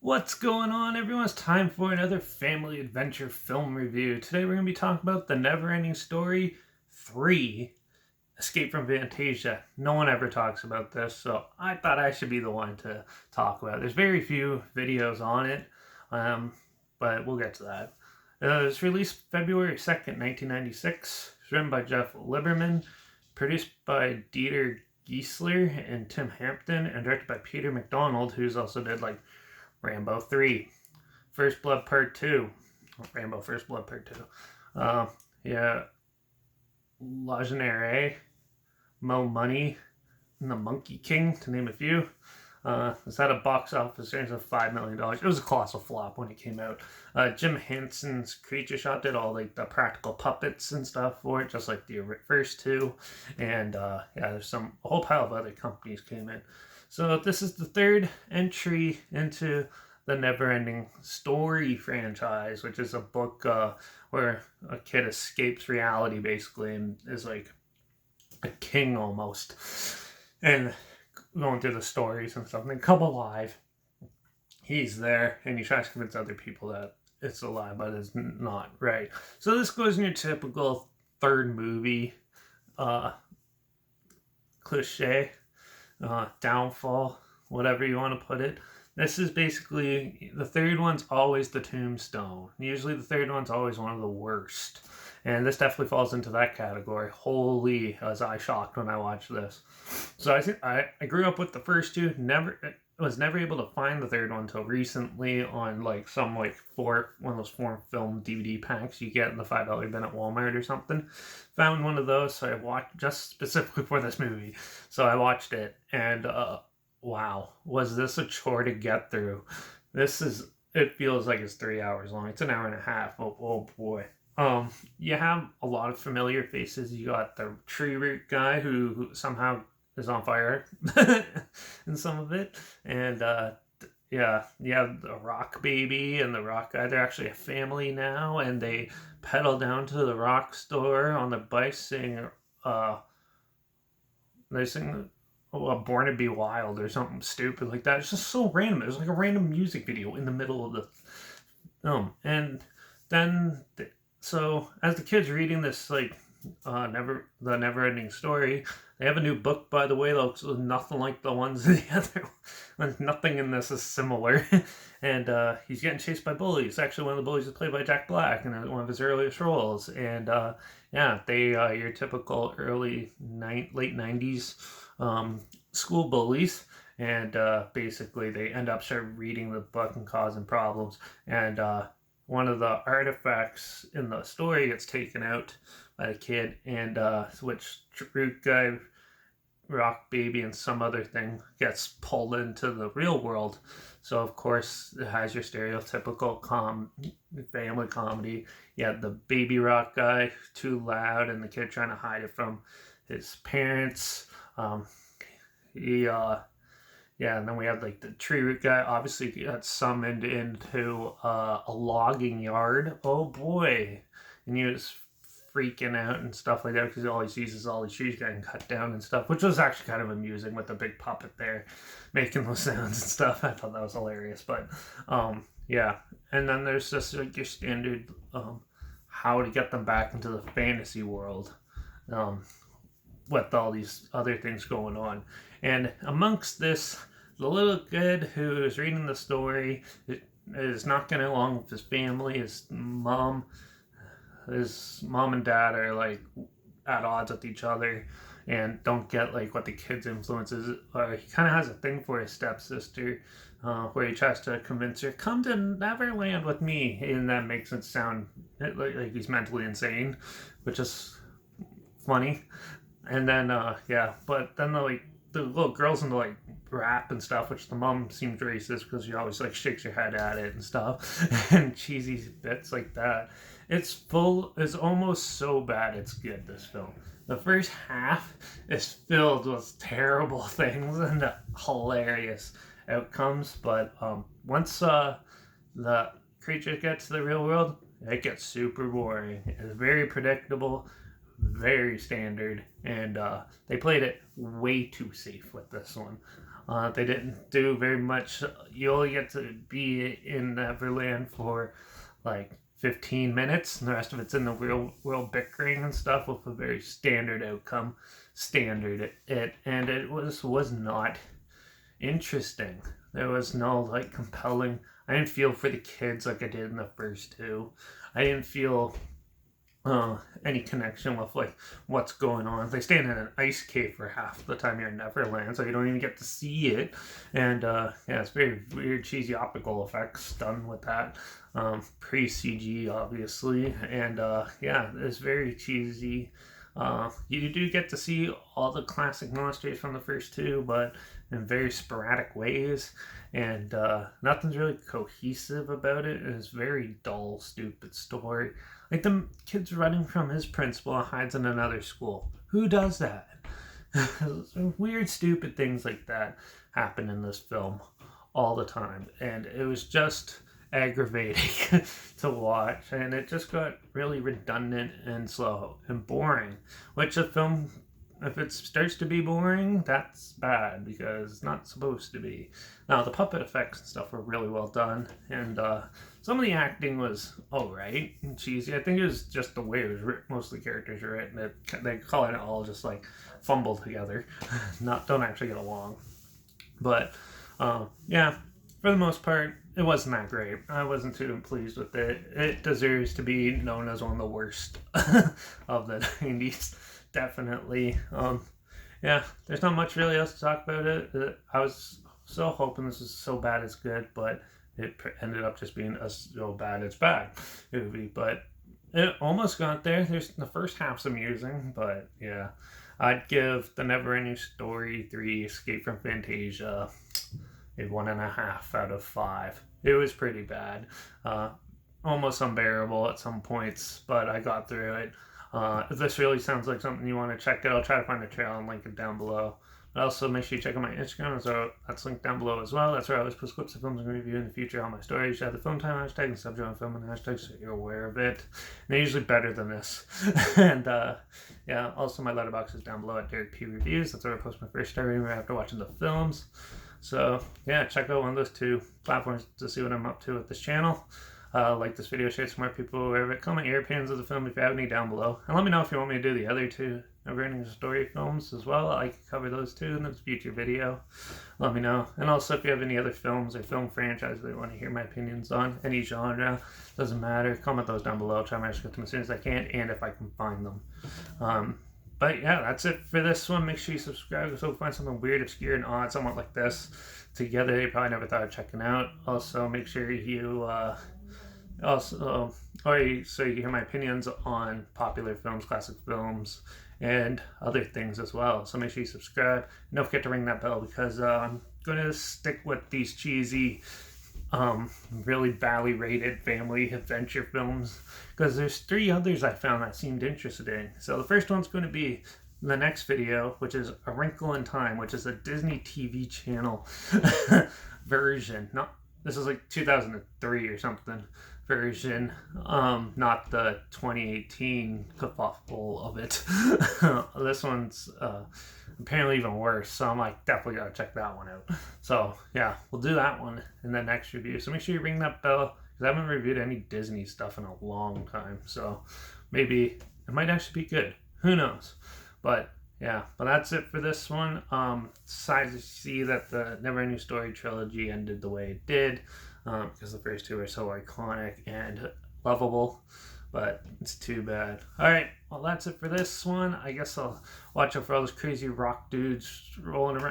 What's going on, everyone? It's time for another family adventure film review. Today we're going to be talking about The Neverending Story 3, Escape from Fantasia. No one ever talks about this, so I thought I should be the one to talk about it. There's very few videos on it, but we'll get to that. It was released February 2nd, 1996. It's written by Jeff Liberman, produced by Dieter Giesler and Tim Hampton, and directed by Peter Mcdonald, who's also did like Rambo 3, First Blood Part 2, Rambo First Blood Part 2. Yeah, Legionnaire, Mo Money, and The Monkey King, to name a few. It's had a box office earnings of $5 million. It was a colossal flop when it came out. Jim Henson's Creature Shop did all like the practical puppets and stuff for it, just like the first two. And there's a whole pile of other companies came in. So this is the third entry into the Neverending Story franchise, which is a book where a kid escapes reality basically and is like a king almost, and going through the stories and stuff. And then come alive, he's there and he tries to convince other people that it's a lie, but it's not, right? So this goes in your typical third movie cliche. Downfall, whatever you want to put it. This is basically, the third one's always the tombstone. Usually the third one's always one of the worst. And this definitely falls into that category. Holy, was I shocked when I watched this. So I think I grew up with the first two, was never able to find the third one until recently on like some like one of those foreign film DVD packs you get in the $5 bin at Walmart or something. Found one of those, so I watched just specifically for this movie. So I watched it, and wow, was this a chore to get through? It feels like it's 3 hours long. It's an hour and a half. Oh boy. You have a lot of familiar faces. You got the tree root guy who somehow is on fire in some of it, and you have the rock baby and the rock guy. They're actually a family now, and they pedal down to the rock store on their bike, they sing Born to Be Wild or something stupid like that. It's just so random. It was like a random music video in the middle of the film. And then so as the kids reading this like the never-ending story, they have a new book, by the way, that looks nothing like the ones in the other ones. Nothing in this is similar. And he's getting chased by bullies. Actually, one of the bullies is played by Jack Black in one of his earliest roles. And they your typical late 90s school bullies. And basically, they end up start reading the book and causing problems. And one of the artifacts in the story gets taken out by the kid, and which root guy, rock baby, and some other thing gets pulled into the real world. So of course it has your stereotypical family comedy. You have the baby rock guy too loud, and the kid trying to hide it from his parents. And then we have like the tree root guy. Obviously, he got summoned into a logging yard. Oh boy. And he was freaking out and stuff like that because all he sees is all these trees getting cut down and stuff, which was actually kind of amusing with the big puppet there making those sounds and stuff. I thought that was hilarious. But and then there's just like your standard how to get them back into the fantasy world with all these other things going on. And amongst this, the little kid who is reading the story is not getting along with his family. His mom and dad are like at odds with each other and don't get like what the kid's influences. He kind of has a thing for his stepsister, where he tries to convince her, come to Neverland with me, and that makes it sound like he's mentally insane, which is funny. And then but then the little girl's into like rap and stuff, which the mom seems racist because she always like shakes her head at it and stuff, and cheesy bits like that. It's almost so bad it's good, this film. The first half is filled with terrible things and hilarious outcomes, but once the creatures get to the real world, it gets super boring. It's very predictable, very standard, and they played it way too safe with this one. They didn't do very much. You only get to be in Neverland for like 15 minutes, and the rest of it's in the real world bickering and stuff with a very standard outcome. And it was not interesting. There was no like compelling. I didn't feel for the kids like I did in the first two. I didn't feel any connection with like what's going on. They stand in an ice cave for half the time you're in Neverland, so you don't even get to see it. And yeah, it's very weird, cheesy optical effects done with that. Pre CG, obviously, and yeah, it's very cheesy. You do get to see all the classic monsters from the first two, but in very sporadic ways, and nothing's really cohesive about it. It's a very dull, stupid story. Like the kid's running from his principal and hides in another school. Who does that? Weird, stupid things like that happen in this film all the time, and it was just aggravating to watch, and it just got really redundant and slow and boring, which a film, if it starts to be boring, that's bad because it's not supposed to be. Now the puppet effects and stuff were really well done, and some of the acting was alright and cheesy. I think it was just the way it was written. Most of the characters are written, they call it all just like fumbled together, don't actually get along. But yeah, for the most part, it wasn't that great. I wasn't too pleased with it. It deserves to be known as one of the worst of the 90s, definitely. Yeah, there's not much really else to talk about it. I was so hoping this was so bad it's good, but it ended up just being a so bad it's bad movie. But it almost got there. The first half's amusing, but yeah, I'd give The Neverending Story 3 Escape from Fantasia a 1.5 out of 5. It was pretty bad, almost unbearable at some points, but I got through it. If this really sounds like something you want to check out, I'll try to find a trailer and link it down below. But also make sure you check out my Instagram, so that's linked down below as well. That's where I always post clips of films and review in the future on my stories. You have the film time hashtag and subgenre film and hashtag, so you're aware of it. And they're usually better than this. And yeah, also my Letterbox is down below at Derek P Reviews. That's where I post my first star rating after watching the films. So yeah, check out one of those two platforms to see what I'm up to with this channel. Like this video, share it to more people, wherever. Comment your opinions of the film if you have any down below. And let me know if you want me to do the other two Neverending Story films as well. I can cover those too in this future video. Let me know. And also if you have any other films or film franchises that you want to hear my opinions on, any genre, doesn't matter. Comment those down below. I'll try my best to get them as soon as I can and if I can find them. But yeah, that's it for this one. Make sure you subscribe so find something weird, obscure, and odd, somewhat like this together. You probably never thought of checking out. Also, make sure you so you can hear my opinions on popular films, classic films, and other things as well. So make sure you subscribe. And don't forget to ring that bell because I'm going to stick with these cheesy, really badly rated family adventure films because there's 3 others I found that seemed interesting. So the first one's going to be the next video, which is A Wrinkle in Time, which is a Disney TV channel version. This is like 2003 or something version, not the 2018 kerfuffle of it. This one's apparently even worse, so I'm like, definitely gotta check that one out. So yeah, we'll do that one in the next review. So make sure you ring that bell because I haven't reviewed any Disney stuff in a long time. So maybe it might actually be good. Who knows? But yeah, but that's it for this one. Sad to see that the Neverending Story trilogy ended the way it did, because the first 2 are so iconic and lovable, but it's too bad. Alright, well that's it for this one. I guess I'll watch out for all those crazy rock dudes rolling around.